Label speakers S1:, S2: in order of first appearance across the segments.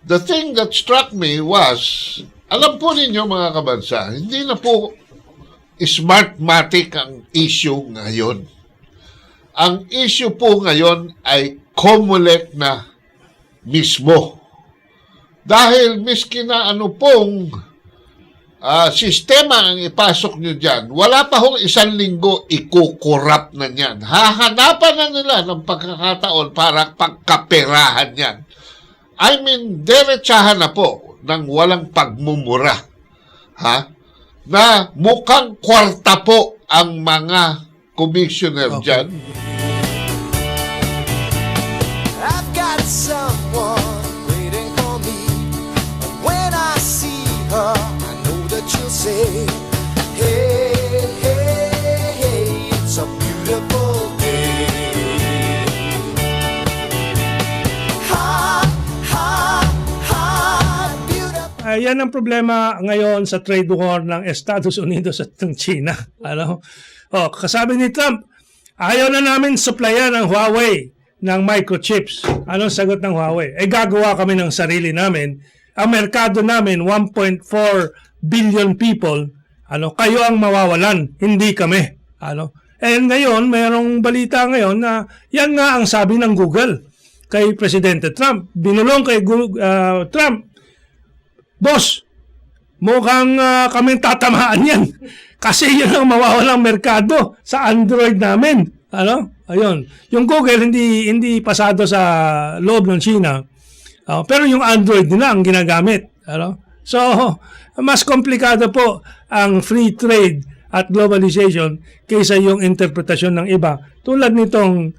S1: the thing that struck me was, alam po ninyo mga kabansa, hindi na po Smartmatic ang issue ngayon. Ang issue po ngayon ay KUMULEC na mismo. Dahil miski na ano pong sistema ang ipasok nyo dyan, wala pa hong 1 linggo, ikukurap na yan. Hahanapan na nila ng pagkakataon para pagkaperahan yan. I mean, derechahan na po ng walang pagmumura. Na mukhang kwarta po ang mga commissioner dyan.
S2: I've got someone waiting for me. When I see her, I know that she'll say, hey, hey, hey, it's a beautiful day. Hot, hot, hot, beautiful.
S3: Yan ang problema ngayon sa trade war ng Estados Unidos at ng China. Ano? Kasabi ni Trump, ayaw na namin supplyan ng Huawei ng microchips. Anong sagot ng Huawei? Gagawa kami ng sarili namin. Ang merkado namin, 1.4 billion people. Kayo ang mawawalan, hindi kami. And ngayon, mayroong balita ngayon na yan nga ang sabi ng Google kay Presidente Trump. Binulong kay Trump, Boss, mukhang kaming tatamaan yan. Kasi yun ang mawawalang merkado sa Android namin. Ayun. Yung Google hindi pasado sa loob ng China. Pero yung Android nila ang ginagamit. So, mas komplikado po ang free trade at globalization kaysa yung interpretasyon ng iba. Tulad nitong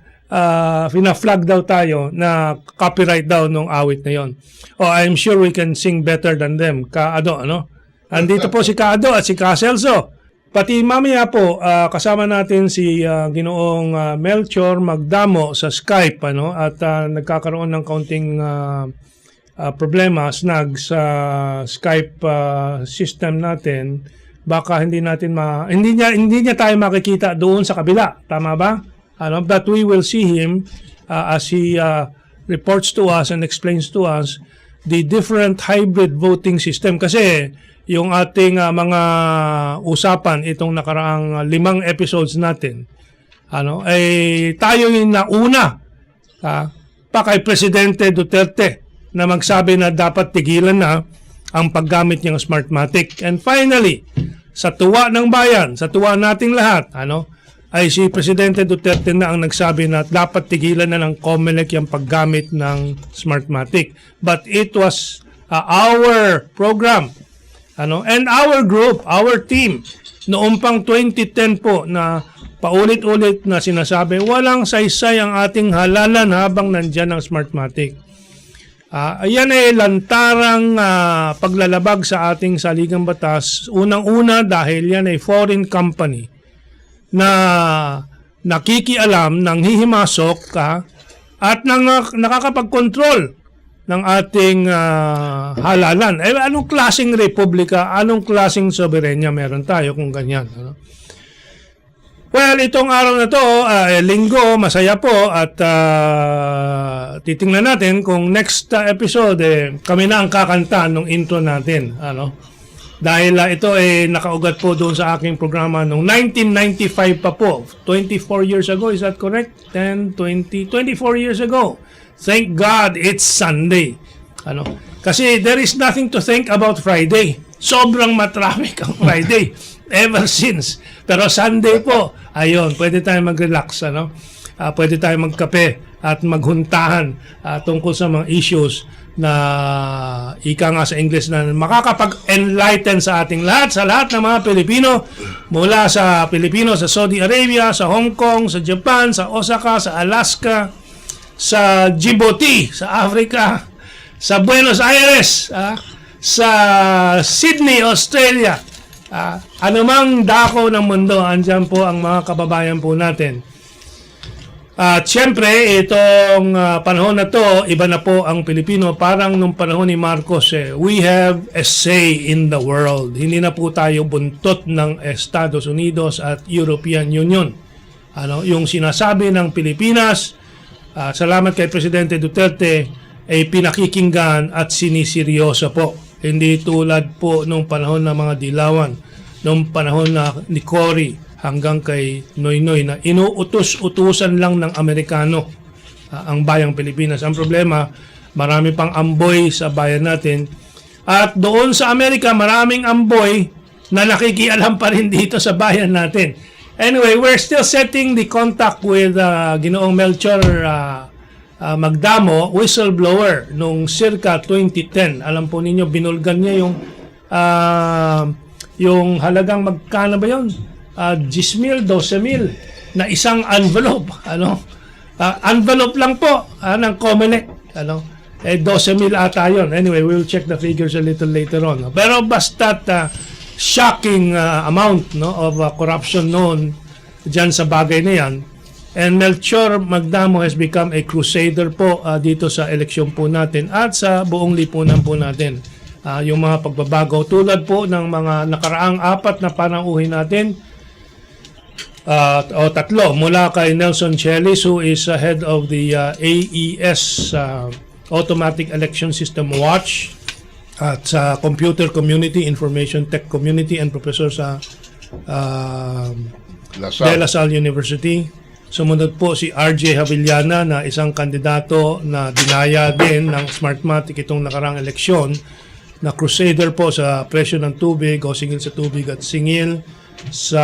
S3: fina-flag daw tayo na copyright daw nung awit na yon. I'm sure we can sing better than them. Andito po si Kaado at si Celso. Pati mamaya po, kasama natin si Ginoong Melchor Magdamo sa Skype, at nagkakaroon ng kaunting problema, snag sa Skype system natin. Baka hindi niya tayo makikita doon sa kabila. Tama ba? But we will see him as he reports to us and explains to us the different hybrid voting system. Kasi yung ating mga usapan itong nakaraang 5 episodes natin, ay tayo yung nauna pa kay Presidente Duterte na magsabi na dapat tigilan na ang paggamit ng Smartmatic. And finally, sa tuwa ng bayan, sa tuwa nating lahat, ay si Presidente Duterte na ang nagsabi na dapat tigilan na ng KUMULEC yung paggamit ng Smartmatic. But it was our program, and our group, our team, noong pang 2010 po na paulit-ulit na sinasabi, walang saysay ang ating halalan habang nandyan ang Smartmatic. Ayan ay lantarang paglalabag sa ating saligang batas. Unang-una dahil yan ay foreign company na nakikialam, nang hihimasok at nakakapag-control ng ating halalan. Anong klaseng republika, anong klaseng soberenya meron tayo kung ganyan? Well, itong araw na to, linggo, masaya po at titingnan natin kung next episode kami na ang kakanta ng intro natin. Dahil ito ay nakaugat po doon sa aking programa noong 1995 pa po. 24 years ago, is that correct? 24 years ago. Thank God it's Sunday. Kasi there is nothing to think about Friday. Sobrang matraffic ang Friday ever since. Pero Sunday po, ayun, pwede tayong mag-relax. Pwede tayong magkape at maghuntahan tungkol sa mga issues na ika nga sa English na makakapag-enlighten sa ating lahat, sa lahat ng mga Pilipino, mula sa Pilipino sa Saudi Arabia, sa Hong Kong, sa Japan, sa Osaka, sa Alaska, sa Djibouti, sa Africa, sa Buenos Aires, sa Sydney, Australia, anumang dako ng mundo, andyan po ang mga kababayan po natin. At siyempre, itong panahon na to, iba na po ang Pilipino. Parang nung panahon ni Marcos, we have a say in the world. Hindi na po tayo buntot ng Estados Unidos at European Union. Yung sinasabi ng Pilipinas, salamat kay Presidente Duterte, ay pinakikinggan at siniseryoso po. Hindi tulad po nung panahon ng mga Dilawan, nung panahon na ni Cory hanggang kay Noynoy na inuutos-utusan lang ng Amerikano ang bayang Pilipinas. Ang problema, marami pang amboy sa bayan natin. At doon sa Amerika, maraming amboy na nakikialam pa rin dito sa bayan natin. Anyway, we're still setting the contact with Ginoong Melchor Magdamo, whistleblower, nung circa 2010. Alam po ninyo, binulgan niya yung halagang magkano ba yun? 10,000, 12,000 na isang envelope. Envelope lang po ng KUMULEC. 12,000 ata yun. Anyway, we'll check the figures a little later on. Pero basta shocking amount of corruption noon dyan sa bagay na yan. And Melchor Magdamo has become a crusader po dito sa eleksyon po natin at sa buong lipunan po natin. Yung mga pagbabago tulad po ng mga nakaraang 4 na panauhin natin o 3 mula kay Nelson Chelis, who is head of the AES Automatic Election System Watch at sa Computer Community, Information Tech Community, and professor sa De La Salle University. Sumunod po si RJ Havillana na isang kandidato na dinaya din ng Smartmatic itong nakarang eleksyon, na crusader po sa presyo ng tubig o singil sa tubig at singil sa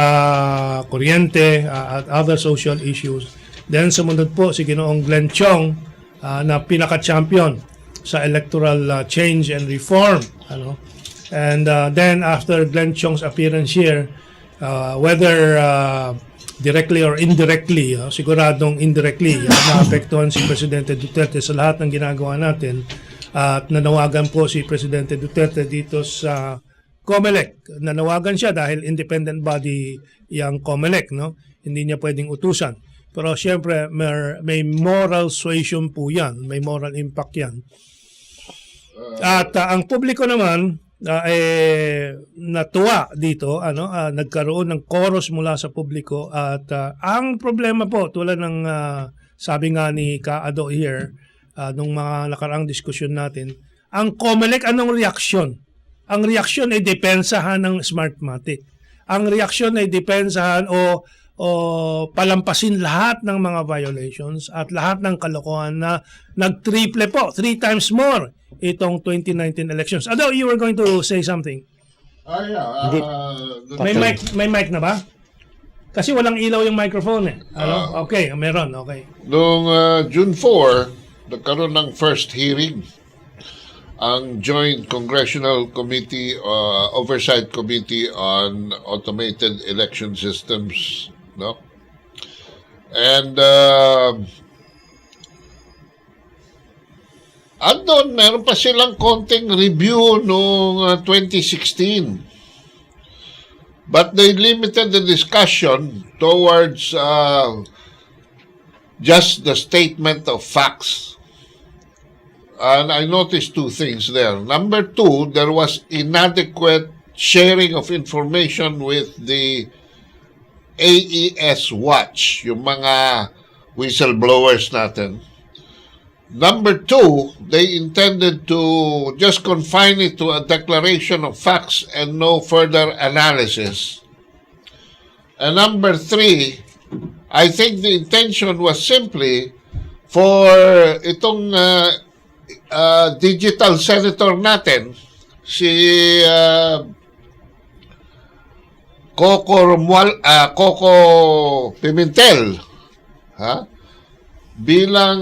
S3: kuryente at other social issues. Then sumunod po si Ginoong Glenn Chong na pinaka-champion sa electoral change and reform. And then after Glenn Chong's appearance here, whether directly or indirectly, siguradong indirectly, naapektuhan si Presidente Duterte sa lahat ng ginagawa natin. At nanawagan po si Presidente Duterte dito sa KUMULEC. Nanawagan siya dahil independent body yung KUMULEC, hindi niya pwedeng utusan. Pero siyempre may moral suasion po yan, may moral impact yan. At ang publiko naman natuwa dito, nagkaroon ng chorus mula sa publiko. At ang problema po, tulad ng sabi nga ni Kaado here, nung mga nakaraang diskusyon natin, ang KUMULEC, anong reaksyon? Ang reaksyon ay depensahan ng Smartmatic. Ang reaksyon ay depensahan o palampasin lahat ng mga violations at lahat ng kalokohan na nag-triple po, 3 times more itong 2019 elections. Although you were going to say something. May mic na ba? Kasi walang ilaw yung microphone eh. Okay, meron, okay.
S1: Noong June 4, nagkaroon ng first hearing ang Joint Congressional Committee Oversight Committee on Automated Election Systems, and andon meron pa silang konting review noong 2016, but they limited the discussion towards just the statement of facts. And I noticed 2 things there. Number 2, there was inadequate sharing of information with the AES Watch, yung mga whistleblowers natin. Number 2, they intended to just confine it to a declaration of facts and no further analysis. And number 3, I think the intention was simply for itong digital senator natin, si Coco Pimentel, bilang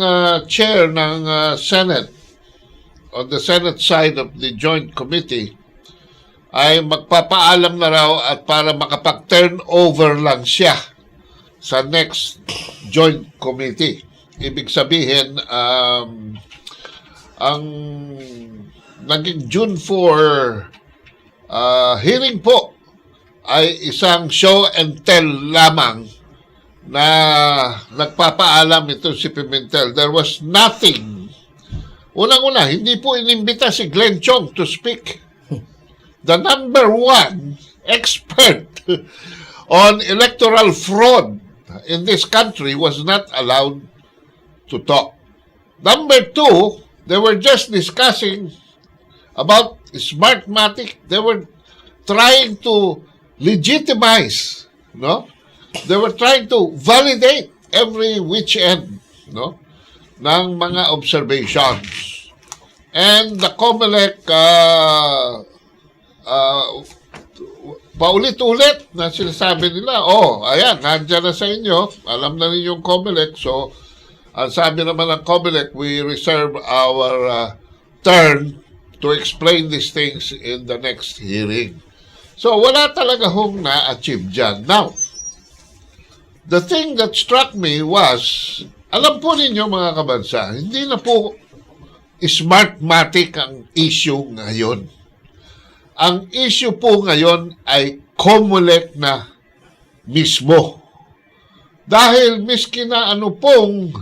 S1: chair ng Senate, on the Senate side of the Joint Committee, ay magpapaalam na raw at para makapag-turn over lang siya sa next Joint Committee. Ibig sabihin, ang naging June 4 hearing po ay isang show and tell lamang na nagpapaalam ito si Pimentel. There was nothing. Unang-una, hindi po inimbita si Glenn Chong to speak. The number 1 expert on electoral fraud in this country was not allowed to talk. Number 2, They were just discussing about Smartmatic. They were trying to legitimize, no? They were trying to validate every which end, no, ng mga observations. And the KUMULEC paulit-ulit na sinasabi nila, ayan, nandyan na sa inyo, alam na ninyong KUMULEC, so ang sabi naman ng KUMULEC, we reserve our turn to explain these things in the next hearing. So, wala talaga hong na-achieve dyan. Now, the thing that struck me was, alam po ninyo mga kabansa, hindi na po Smartmatic ang issue ngayon. Ang issue po ngayon ay KUMULEC na mismo. Dahil miski na ano pong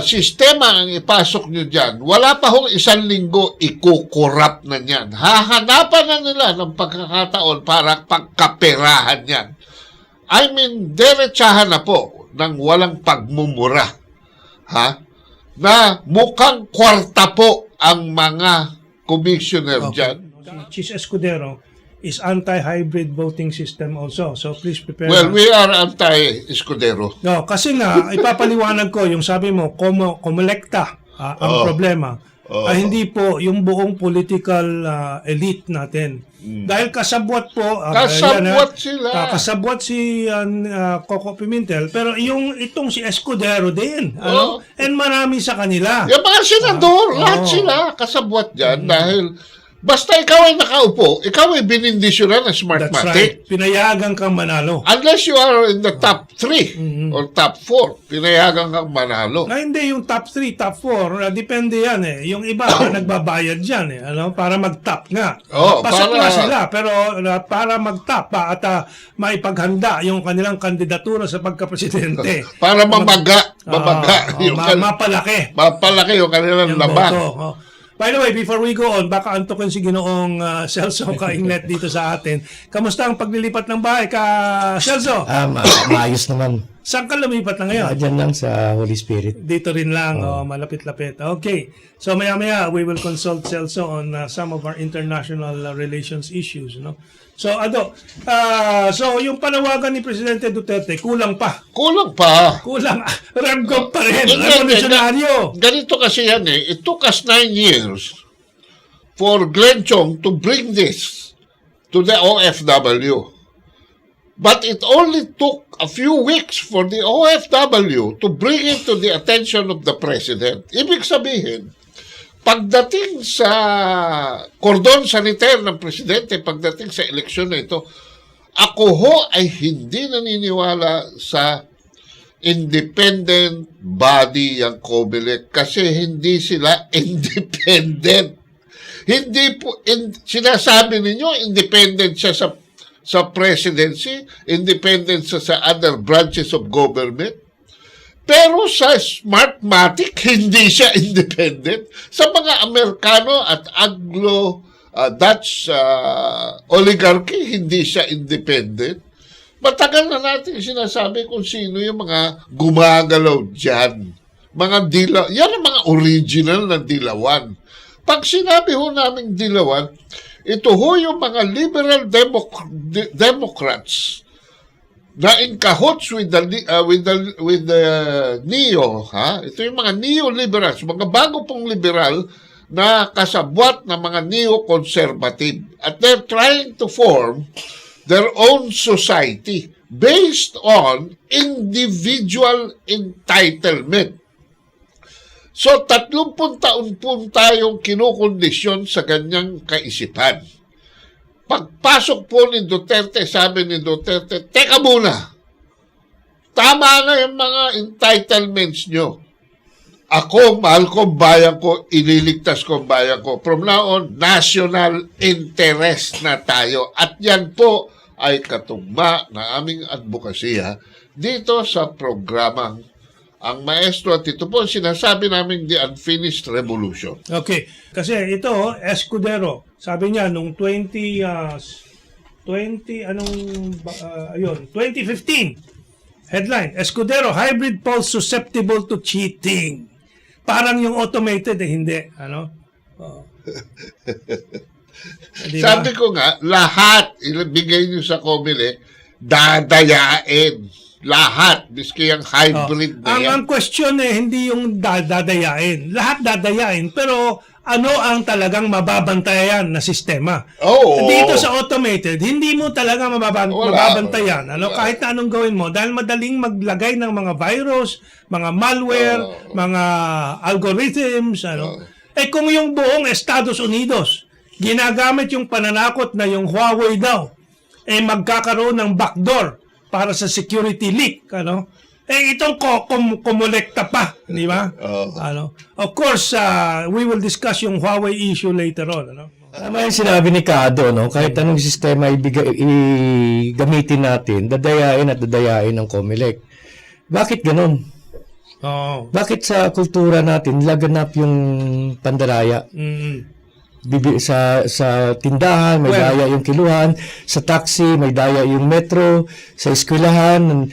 S1: sistema ang ipasok nyo dyan, wala pa hong 1 linggo, ikukurap na yan. Hahanapan na nila ng pagkakataon para pagkaperahan yan. I mean, derechahan na po ng walang pagmumura. Na mukhang kwarta po ang mga commissioner dyan.
S3: Chis Escudero is anti-hybrid voting system also. So please prepare.
S1: Well, we are anti-Escudero.
S3: No, kasi nga, ipapaliwanag ko, yung sabi mo, kumulekta ang problema. Ay hindi po yung buong political elite natin. Dahil kasabwat po, kasabwat si Coco Pimentel, pero itong si Escudero din, and marami sa kanila.
S1: Yung mga senador, lahat sila kasabwat dyan dahil basta ikaw ay nakaupo, ikaw ay binindisyonan ng Smartmatic.
S3: That's right. Pinayagan kang manalo.
S1: Unless you are in the top 3 or top 4, pinayagan kang manalo.
S3: Hindi, yung top 3, top 4, depende yan eh. Yung iba, nagbabayad dyan eh, para mag-top nga. Pasok na sila, pero para mag-top at maipaghanda yung kanilang kandidatura sa pagkapresidente.
S1: Para mapalaki yung kanilang laban.
S3: By the way, before we go on, baka antukin si Ginoong Celso Kainglet dito sa atin. Kamusta ang paglilipat ng bahay ka, Celso?
S4: Maayos naman.
S3: Saan ka lumipat na ngayon?
S4: Diyan lang sa Holy Spirit.
S3: Dito rin lang, malapit-lapit. Okay. So maya-maya, we will consult Celso on some of our international relations issues. No? So, so yung panawagan ni Presidente Duterte, kulang pa.
S1: Kulang.
S3: Ramgom pa rin. Revolutionaryo.
S1: Ganito kasi yan eh. It took us 9 years for Glenn Chong to bring this to the OFW. But it only took a few weeks for the OFW to bring it to the attention of the President. Ibig sabihin, pagdating sa cordon sanitaire ng Presidente, pagdating sa eleksyon na ito, ako ho ay hindi naniniwala sa independent body ang KUMULEC kasi hindi sila independent. Hindi po, sinasabi ninyo, independent siya sa presidency, independent sa other branches of government. Pero sa Smartmatic, hindi siya independent. Sa mga Amerikano at Anglo-Dutch oligarchy, hindi siya independent. Matagal na natin sinasabi kung sino yung mga gumagalaw dyan. Mga dilaw, yan ang mga original na dilawan. Pag sinabi ho namin dilawan, ito ho yung mga liberal Democrats na in cahoots with the neo, Ito yung mga neo-liberals, mga bago pong liberal na kasabwat ng mga neo-conservative. At they're trying to form their own society based on individual entitlement. So, 30 taon po tayong kinukondisyon sa ganyang kaisipan. Pagpasok po ni Duterte, sabi ni Duterte, teka muna, tama na yung mga entitlements nyo. Ako, mahal ko ang bayan ko, ililigtas ko ang bayan ko. From now on, national interest na tayo. At yan po ay katugma na aming advokasya dito sa programang ang maestro at ito po sinasabi namin the unfinished revolution.
S3: Okay. Kasi ito, Escudero, sabi niya nung 2015, headline, Escudero, hybrid polls susceptible to cheating. Parang yung automated hindi. Ano? Oh. Diba?
S1: Sabi ko nga, lahat ilabigay nyo sa KUMULEC, dadayain. Lahat, biski yung hybrid na yan.
S3: Ang question hindi yung dadayain. Lahat dadayain. Pero ano ang talagang mababantayan na sistema? Dito sa automated, hindi mo talaga mababantayan. Kahit na anong gawin mo. Dahil madaling maglagay ng mga virus, mga malware, mga algorithms. Kung yung buong Estados Unidos, ginagamit yung pananakot na yung Huawei daw, magkakaroon ng backdoor para sa security leak, itong kumulekta pa, di ba? Of course, we will discuss yung Huawei issue later on,
S4: Tama yung sinabi ni Kado, kahit anong sistema gamitin natin, dadayain ng KUMULEC. Bakit ganun? Bakit sa kultura natin laganap yung pandaraya? Sa tindahan, may daya yung kiluhan. Sa taxi, may daya yung metro. Sa eskwelahan,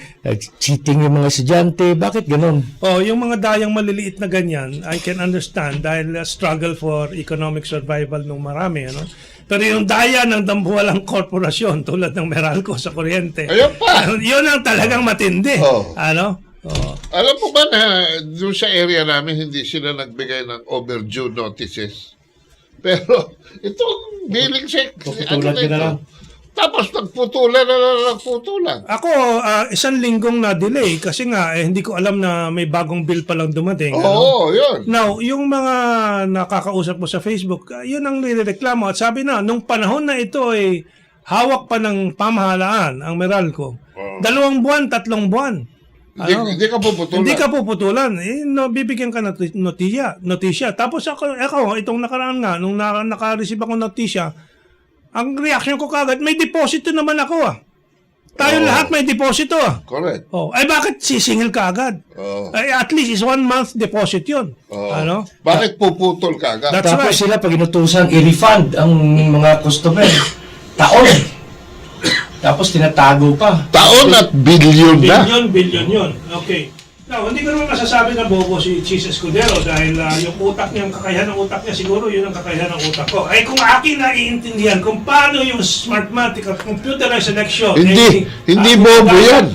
S4: cheating yung mga estudyante. Bakit ganun?
S3: Yung mga dayang maliliit na ganyan, I can understand dahil struggle for economic survival ng marami. Pero yung daya ng dambuhalang korporasyon tulad ng Meralco sa kuryente, yun ang talagang matindi.
S1: Alam mo ba na doon sa area namin, hindi sila nagbigay ng overdue notices? Pero itong billing check, tapos nagputulan.
S3: Ako, 1 linggong na-delay kasi nga hindi ko alam na may bagong bill palang dumating.
S1: Yun.
S3: Now, yung mga nakakausap mo sa Facebook, yun ang nireklamo. At sabi na, nung panahon na ito ay hawak pa ng pamahalaan ang Meralco. 2 buwan, 3 buwan.
S1: Hindi ka puputulan.
S3: Hindi ka puputulan. Bibigyan ka ng notisya. Tapos ako, itong nakaraan nga, nung naka-receive ako ng notisya, ang reaction ko kagad, may deposito naman ako Tayo lahat may deposito
S1: Correct.
S3: Bakit sisingil ka agad? At least is 1 month deposit yun.
S1: Bakit puputol ka agad?
S4: Tapos sila pag inutusan, i-refund ang mga customer. Taon. Tapos tinatago pa.
S1: Taon at bilyon na.
S3: Bilyon yun. Okay. Now, hindi ko naman masasabi na bobo si Cheese Escudero dahil yung utak niya, ang kakayahan ng utak niya, siguro yun ang kakayahan ng utak ko. Kung akin naiintindihan kung paano yung Smartmatic at computerized election.
S1: Hindi bobo yan.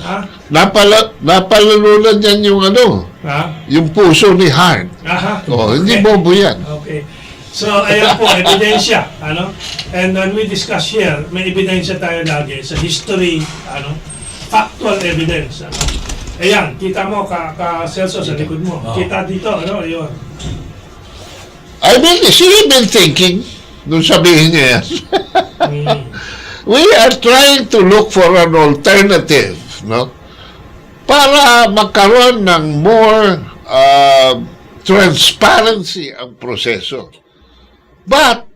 S1: Napalalunan yan yung yung puso ni Hart. Hindi bobo yan.
S3: Okay. So, ayan po, ebidensya. And when we discuss here, may ebidensya tayo lagi sa history, factual evidence. Ayan, kita mo, Celso, sa likod mo. Kita dito, yun.
S1: She's been thinking, nung sabihin niya yan. We are trying to look for an alternative, para magkaroon ng more transparency ang proseso. But,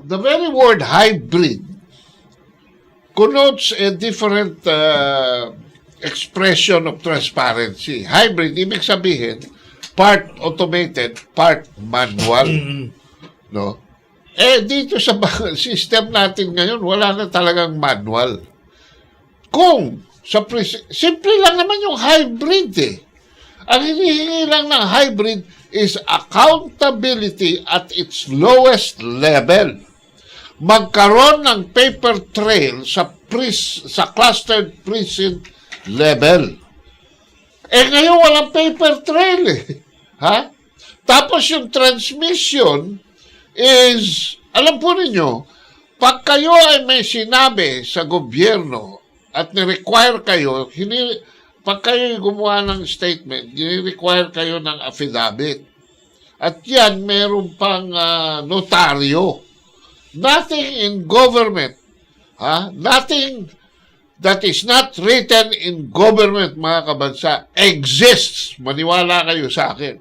S1: the very word hybrid connotes a different expression of transparency. Hybrid, ibig sabihin, part automated, part manual. Dito sa system natin ngayon, wala na talagang manual. Simple lang naman yung hybrid Ang hinihingi lang ng hybrid is accountability at its lowest level. Magkaroon ng paper trail sa clustered precinct level. Ngayon walang paper trail Tapos yung transmission is, alam po ninyo, pag kayo ay may sinabi sa gobyerno at ni-require kayo, pag kayo gumawa ng statement, ni-require kayo ng affidavit. At yan, meron pang notaryo. Nothing in government, nothing that is not written in government, mga kabansa, exists. Maniwala kayo sa akin.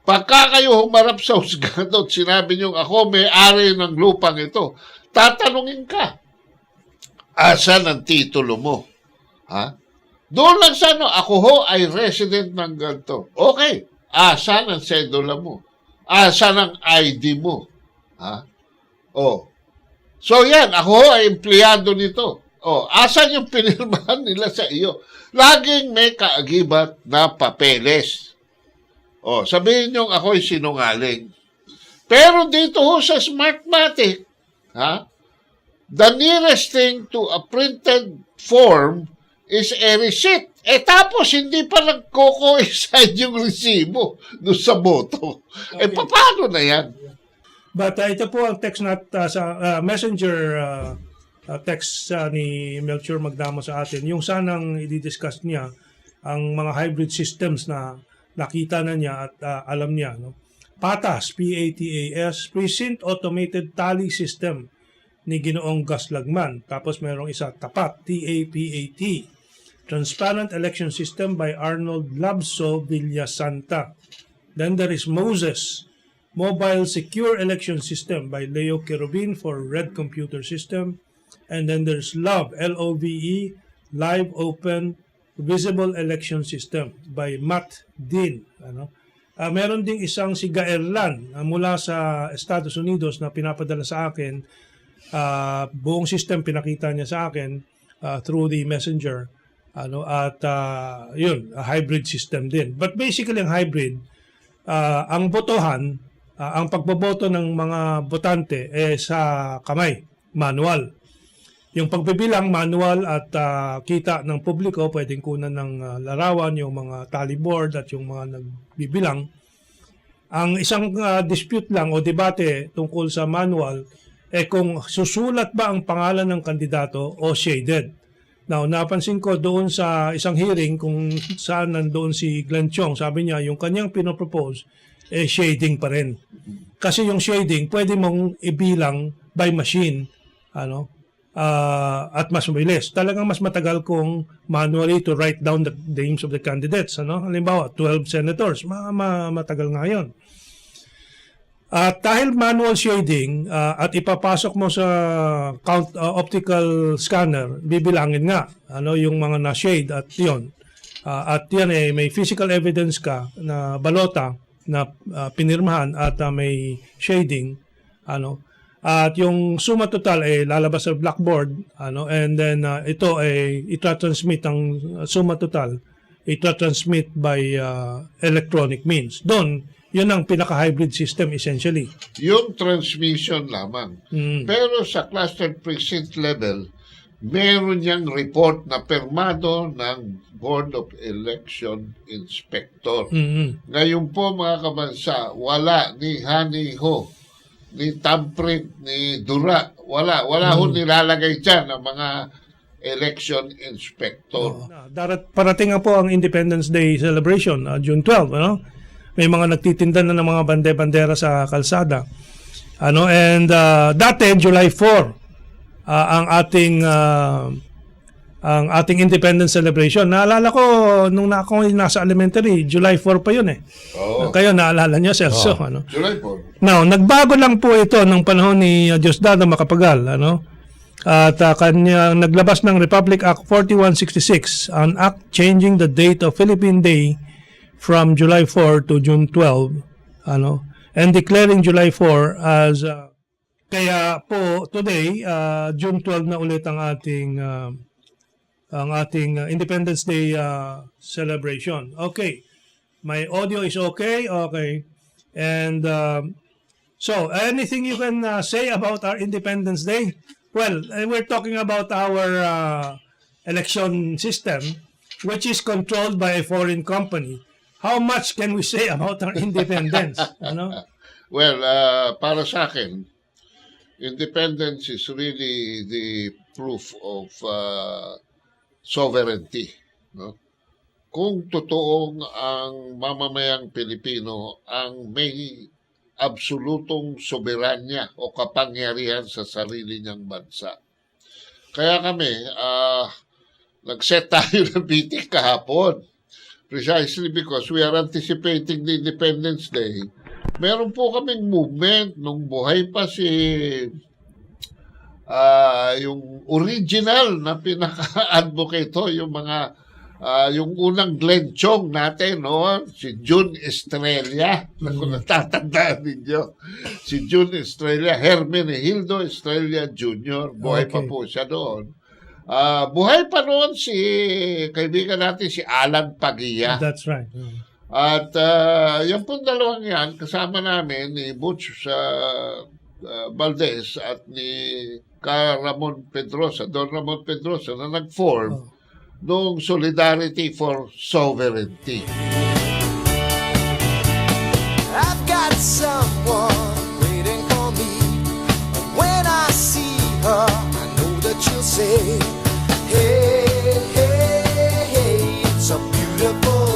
S1: Pagka kayo humarap sa husgado at sinabi nyo, ako may-ari ng lupang ito, tatanungin ka, asan ang titulo mo? Doon lang sa ako ho ay resident ng ganito. Okay, asan ang sedula mo? Asan ang ID mo? So yan, ako ho ay empleyado nito. Asan yung pinirmahan nila sa iyo? Laging may kaagibat na papeles. Sabihin nyo ako'y sinungaling. Pero dito ho sa Smartmatic, the nearest thing to a printed form is a receipt. Tapos hindi pa nagko-coincide yung resibo doon sa boto. Paano na yan?
S3: But ito po ang text sa messenger text ni Melchor Magdamo sa atin. Yung sanang i-discuss niya ang mga hybrid systems na nakita na niya at alam niya. No? PATAS, P-A-T-A-S, Precinct Automated Tally System ni Ginoong Gaslagman. Tapos mayroong isa, TAPAT, T-A-P-A-T, Transparent Election System by Arnold Labso Villasanta. Then there is Moses, Mobile Secure Election System by Leo Kerubin for Red Computer System. And then there's LOVE, L-O-V-E, Live Open Visible Election System by Matt Dean. Meron ding isang si Gaerlan mula sa Estados Unidos na pinapadala sa akin. Buong system pinakita niya sa akin through the messenger. Yun, a hybrid system din. But basically, ang hybrid, ang botohan, ang pagboboto ng mga botante sa kamay, manual. Yung pagbibilang manual at kita ng publiko, pwedeng kunan ng larawan, yung mga tally board at yung mga nagbibilang. Ang isang dispute lang o debate tungkol sa manual kung susulat ba ang pangalan ng kandidato o shaded. Now, napansin ko doon sa isang hearing kung saan nandoon si Glenn Chong, sabi niya yung kanyang pinopropose shading pa rin. Kasi yung shading pwede mong ibilang by machine, at mas mabilis. Talagang mas matagal kung manually to write down the names of the candidates. Halimbawa, 12 senators. Matagal nga yun. At dahil manual shading at ipapasok mo sa optical scanner, bibilangin nga yung mga na-shade at yun. At yan may physical evidence ka na balota na pinirmahan at may shading. At yung suma total lalabas sa blackboard, and then ito itra-transmit ang suma total, itra-transmit by electronic means. Doon, yun ang pinaka-hybrid system essentially.
S1: Yung transmission lamang. Pero sa clustered precinct level, meron niyang report na permado ng Board of Election Inspector. Ngayon po mga kabansa, wala ni Hani Ho, ni Tamprint, ni Dura. Wala ho nilalagay dyan ang mga election inspector.
S3: Parating nga po ang Independence Day celebration, June 12, May mga nagtitinda na ng mga bande-bandera sa kalsada. And dati, July 4, ang ating Independence celebration. Naalala ko, nung ako nasa elementary, July 4 pa yun Kayo, naalala niyo, Celso?
S1: July 4.
S3: Now, nagbago lang po ito ng panahon ni Diosdado Macapagal. At kanya naglabas ng Republic Act 4166, an act changing the date of Philippine Day from July 4 to June 12, and declaring July 4 as kaya po today June 12 na ulit ang ating Independence Day celebration. Okay. My audio is okay. Okay. And so anything you can say about our Independence Day? Well, we're talking about our election system, which is controlled by a foreign company. How much can we say about our independence?
S1: Well, para sa akin, independence is really the proof of sovereignty. Kung totoong ang mamamayang Pilipino ang may absolutong soberanya o kapangyarihan sa sarili niyang bansa. Kaya kami, nag-set tayo ng meeting kahapon. Precisely because we are anticipating the Independence Day. Meron po kaming movement nung buhay pa si yung original na pinaka-advocate yung mga yung unang Glenn Chong natin, si June Estrella, kung natatandaan ninyo. Si June Estrella, Hermenegildo Estrella Jr., buhay pa po siya doon. Buhay pa noon si kaibigan natin si Alan Pagia.
S3: That's right.
S1: At yung pong dalawang yan, kasama namin ni Butch Valdez at ni Ramon Pedrosa, Don Ramon Pedrosa, na nag-form noong Solidarity for Sovereignty.
S2: I've got someone waiting for me. When I see her, I know that she'll say, hey, hey, hey, it's a beautiful